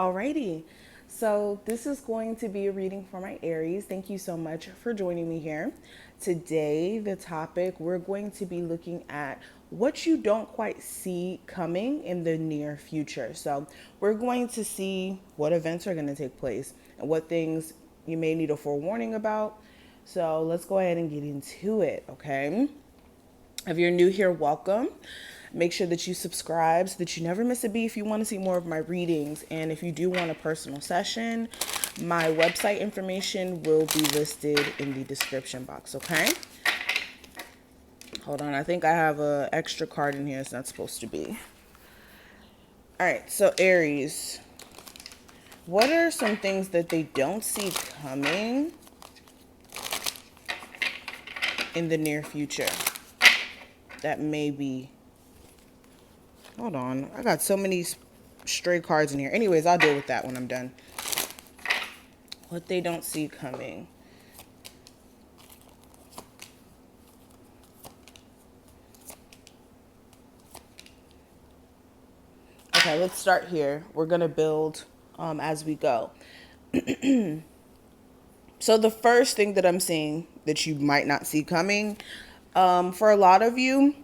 Alrighty, so this is going to be a reading for my Aries. Thank you so much for joining me here. Today, the topic we're going to be looking at what you don't quite see coming in the near future. So, we're going to see what events are going to take place and what things you may need a forewarning about. So, let's go ahead and get into it, okay? If you're new here, welcome. Make sure that you subscribe so that you never miss a beat if you want to see more of my readings. And if you do want a personal session, my website information will be listed in the description box, okay? Hold on, I think I have an extra card in here. It's not supposed to be. All right, so Aries, what are some things that they don't see coming in the near future that may be... Hold on. I got so many stray cards in here. Anyways, I'll deal with that when I'm done. What they don't see coming. Okay, let's start here. We're going to build as we go. So the first thing that I'm seeing that you might not see coming, for a lot of you,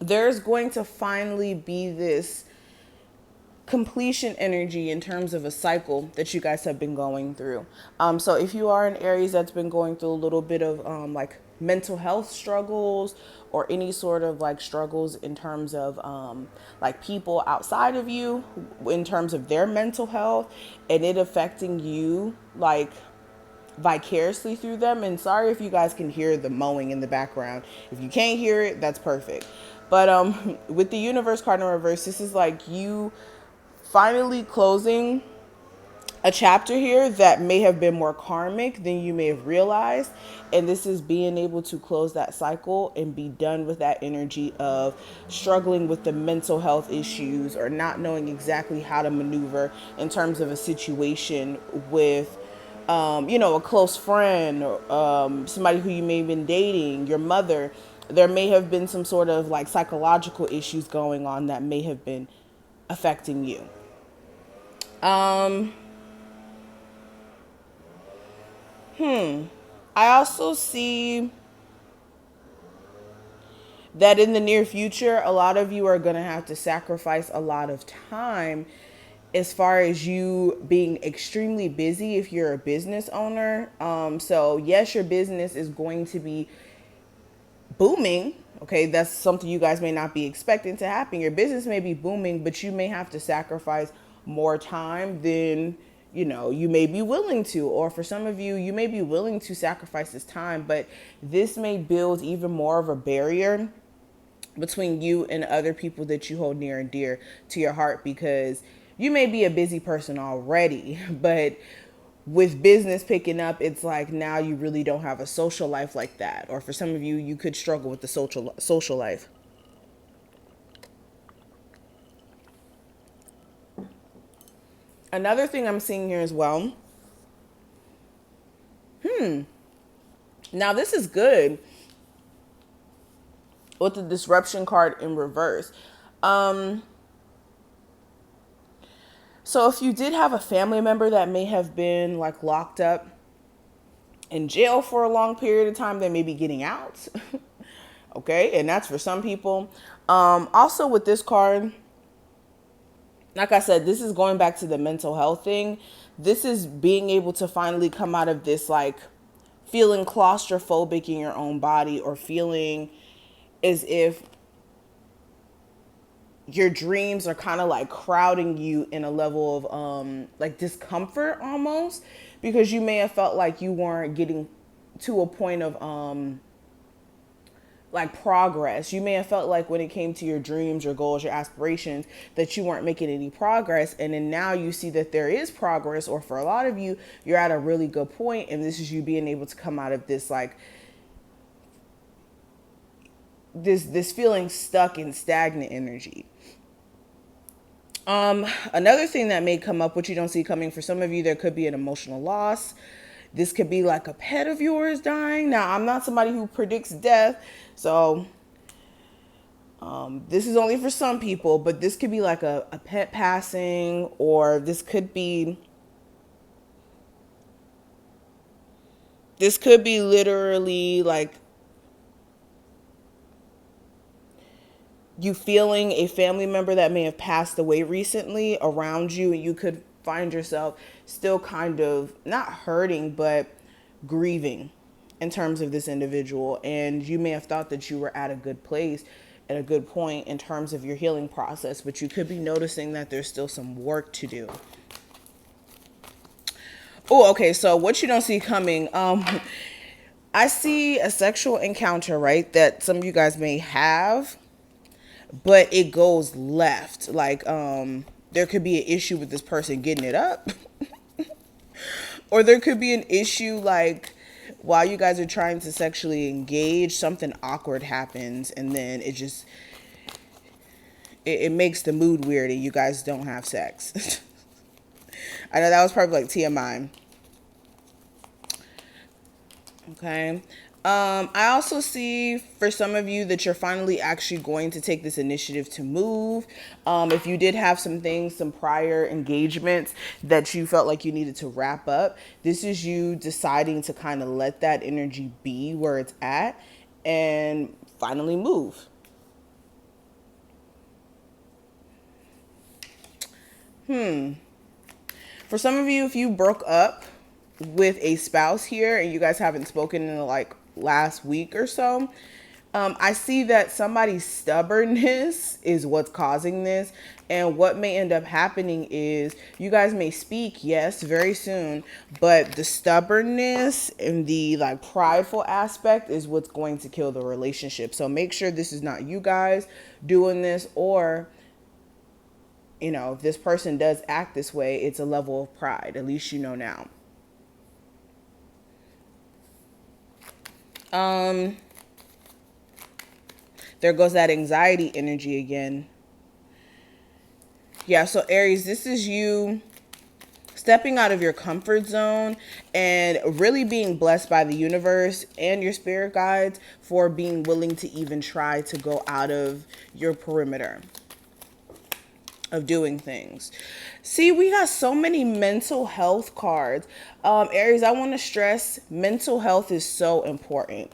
there's going to finally be this completion energy in terms of a cycle that you guys have been going through. So if you are an Aries that's been going through a little bit of like mental health struggles or any sort of like struggles in terms of like people outside of you in terms of their mental health and it affecting you like vicariously through them. And sorry if you guys can hear the mowing in the background. If you can't hear it, that's perfect. But with the universe card in reverse, this is like you finally closing a chapter here that may have been more karmic than you may have realized. And this is being able to close that cycle and be done with that energy of struggling with the mental health issues or not knowing exactly how to maneuver in terms of a situation with a close friend or somebody who you may have been dating, your mother. There may have been some sort of like psychological issues going on that may have been affecting you. I also see that in the near future, a lot of you are going to have to sacrifice a lot of time as far as you being extremely busy if you're a business owner. So yes, your business is going to be booming. Okay, that's something you guys may not be expecting to happen. Your business may be booming, but you may have to sacrifice more time than you may be willing to. Or for some of you, you may be willing to sacrifice this time, but this may build even more of a barrier between you and other people that you hold near and dear to your heart, because you may be a busy person already, but with business picking up, it's like now you really don't have a social life like that. Or for some of you, you could struggle with the social life. Another thing I'm seeing here as well. Now this is good with the disruption card in reverse. So if you did have a family member that may have been like locked up in jail for a long period of time, they may be getting out. Okay, and that's for some people. Also with this card, like I said, this is going back to the mental health thing. This is being able to finally come out of this like feeling claustrophobic in your own body, or feeling as if your dreams are kind of like crowding you in a level of like discomfort almost, because you may have felt like you weren't getting to a point of like progress. You may have felt like when it came to your dreams, your goals, your aspirations, that you weren't making any progress. And then now you see that there is progress, or for a lot of you, you're at a really good point, and this is you being able to come out of this like this feeling stuck in stagnant energy. Another thing that may come up, which you don't see coming for some of you, there could be an emotional loss. This could be like a pet of yours dying. Now, I'm not somebody who predicts death, so This is only for some people, but this could be like a pet passing, or this could be literally like you feeling a family member that may have passed away recently around you, and you could find yourself still kind of not hurting, but grieving in terms of this individual. And you may have thought that you were at a good place, at a good point in terms of your healing process, but you could be noticing that there's still some work to do. Oh, okay. So what you don't see coming, I see a sexual encounter, right? That some of you guys may have, but it goes left. Like, there could be an issue with this person getting it up, or there could be an issue like while you guys are trying to sexually engage, something awkward happens, and then it makes the mood weird, and you guys don't have sex. I know that was probably like TMI. Okay. I also see for some of you that you're finally actually going to take this initiative to move. If you did have some things, some prior engagements that you felt like you needed to wrap up, this is you deciding to kind of let that energy be where it's at and finally move. For some of you, if you broke up with a spouse here and you guys haven't spoken in like last week or so, I see that somebody's stubbornness is what's causing this. And what may end up happening is you guys may speak, yes, very soon, but the stubbornness and the like prideful aspect is what's going to kill the relationship. So make sure this is not you guys doing this, or if this person does act this way, it's a level of pride. At least you know now. There goes that anxiety energy again. Yeah, so Aries, this is you stepping out of your comfort zone and really being blessed by the universe and your spirit guides for being willing to even try to go out of your perimeter of doing things. See, we got so many mental health cards. Aries, I want to stress mental health is so important.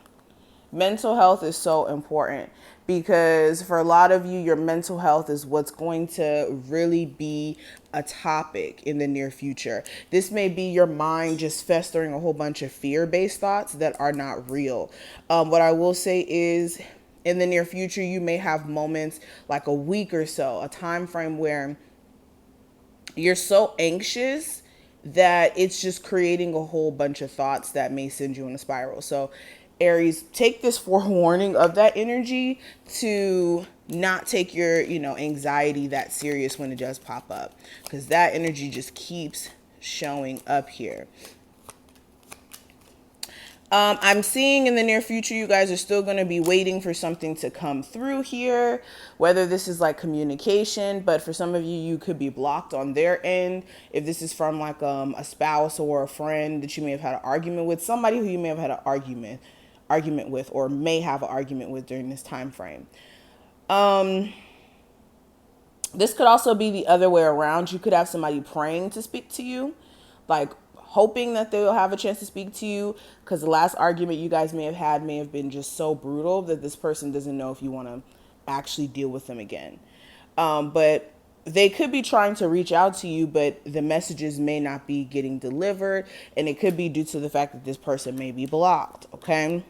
Mental health is so important because for a lot of you, your mental health is what's going to really be a topic in the near future. This may be your mind just festering a whole bunch of fear-based thoughts that are not real. What I will say is, in the near future, you may have moments like a week or so, a time frame where you're so anxious that it's just creating a whole bunch of thoughts that may send you in a spiral. So Aries, take this forewarning of that energy to not take your, anxiety that serious when it does pop up, because that energy just keeps showing up here. I'm seeing in the near future, you guys are still going to be waiting for something to come through here, whether this is like communication, but for some of you, you could be blocked on their end. If this is from like a spouse or a friend that you may have had an argument with, somebody who you may have had an argument with, or may have an argument with during this time frame. This could also be the other way around. You could have somebody praying to speak to you, like hoping that they'll have a chance to speak to you, because the last argument you guys may have had may have been just so brutal that this person doesn't know if you want to actually deal with them again. But they could be trying to reach out to you, but the messages may not be getting delivered, and it could be due to the fact that this person may be blocked, okay?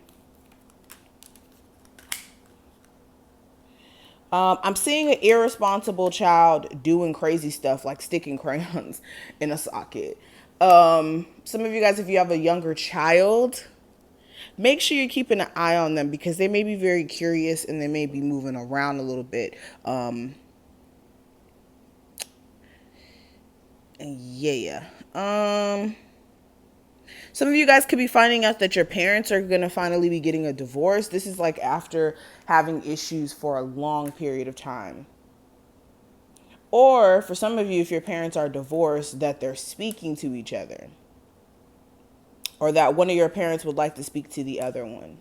I'm seeing an irresponsible child doing crazy stuff like sticking crayons in a socket. Some of you guys, if you have a younger child, make sure you're keeping an eye on them because they may be very curious and they may be moving around a little bit. Yeah. Some of you guys could be finding out that your parents are going to finally be getting a divorce. This is like after having issues for a long period of time. Or for some of you, if your parents are divorced, that they're speaking to each other. Or that one of your parents would like to speak to the other one.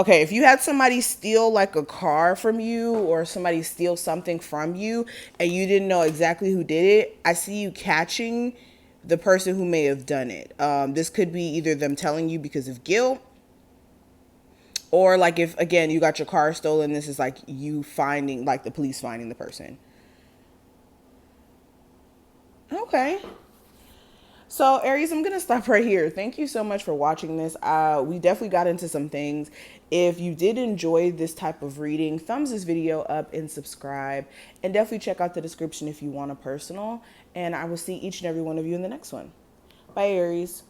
Okay, if you had somebody steal like a car from you or somebody steal something from you and you didn't know exactly who did it, I see you catching the person who may have done it. This could be either them telling you because of guilt, or like if again you got your car stolen, this is like you finding, like the police finding the person. Okay. So Aries, I'm gonna stop right here. Thank you so much for watching this. We definitely got into some things. If you did enjoy this type of reading, thumbs this video up and subscribe, and definitely check out the description if you want a personal. And I will see each and every one of you in the next one. Bye, Aries.